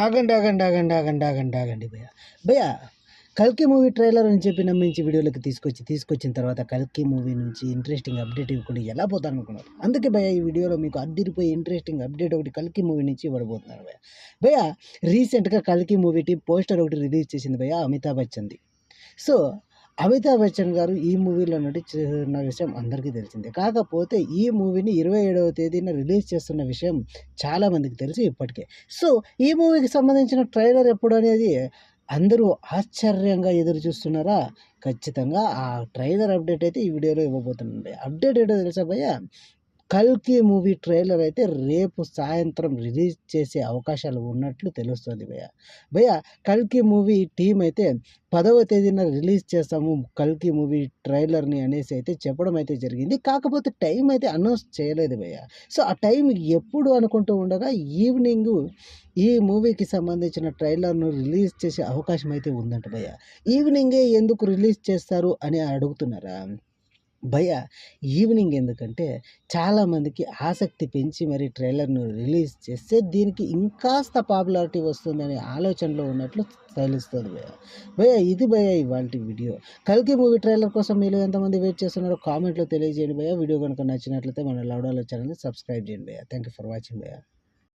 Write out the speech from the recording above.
ఆగండి ఆగండి ఆగండి ఆగండి ఆగండి ఆగండి భయ్య భయ్య కల్కి మూవీ ట్రైలర్ అని చెప్పి నమ్మించి వీడియోలోకి తీసుకొచ్చిన తర్వాత కల్కి మూవీ నుంచి ఇంట్రెస్టింగ్ అప్డేట్ ఇవ్వకుండా ఎలా పోతాను అనుకున్నారు. అందుకే భయ్య ఈ వీడియోలో మీకు అద్దిరిపోయి ఇంట్రెస్టింగ్ అప్డేట్ ఒకటి కల్కి మూవీ నుంచి ఇవ్వబోతున్నారు భయ్య. భయ్య రీసెంట్గా కల్కి మూవీ టీం పోస్టర్ ఒకటి రిలీజ్ చేసింది భయ్య, అమితాబ్ బచ్చన్ది. సో అమితాబ్ బచ్చన్ గారు ఈ మూవీలో నటిస్తున్న విషయం అందరికీ తెలిసిందే. కాకపోతే ఈ మూవీని 27వ తేదీన రిలీజ్ చేస్తున్న విషయం చాలామందికి తెలుసు ఇప్పటికే. సో ఈ మూవీకి సంబంధించిన ట్రైలర్ ఎప్పుడు అనేది అందరూ ఆశ్చర్యంగా ఎదురు చూస్తున్నారా? ఖచ్చితంగా ఆ ట్రైలర్ అప్డేట్ అయితే ఈ వీడియోలో ఇవ్వబోతున్నాను భయ్య. అప్డేట్ ఏంటో తెలుసా భయ్య? కల్కి మూవీ ట్రైలర్ అయితే రేపు సాయంత్రం రిలీజ్ చేసే అవకాశాలు ఉన్నట్లు తెలుస్తుంది భయ్య. భయ్య కల్కి మూవీ టీం అయితే 10వ తేదీన రిలీజ్ చేస్తాము కల్కి మూవీ ట్రైలర్ని అనేసి అయితే చెప్పడం అయితే జరిగింది. కాకపోతే టైం అయితే అనౌన్స్ చేయలేదు భయ్య. సో ఆ టైం ఎప్పుడు అనుకుంటూ ఉండగా ఈవినింగు ఈ మూవీకి సంబంధించిన ట్రైలర్ను రిలీజ్ చేసే అవకాశం అయితే ఉందంట భయ్య. ఈవినింగే ఎందుకు రిలీజ్ చేస్తారు అని అడుగుతున్నారా? భయ్య ఈవినింగ్ ఎందుకంటే చాలామందికి ఆసక్తి పెంచి మరి ట్రైలర్ను రిలీజ్ చేస్తే దీనికి ఇంకాస్త పాపులారిటీ వస్తుందనే ఆలోచనలో ఉన్నట్లు తెలుస్తుంది భయ్య. భయ్య ఇది భయ్య ఇవాల్టి వీడియో. కల్కి మూవీ ట్రైలర్ కోసం మీరు ఎంతమంది వెయిట్ చేస్తున్నారో కామెంట్లో తెలియజేయండి భయ్య. వీడియో కనుక నచ్చినట్లయితే మన లౌడాలో ఛానల్ని సబ్స్క్రైబ్ చేయండి భయ్య. థ్యాంక్ యూ ఫర్ వాచింగ్ భయ్య.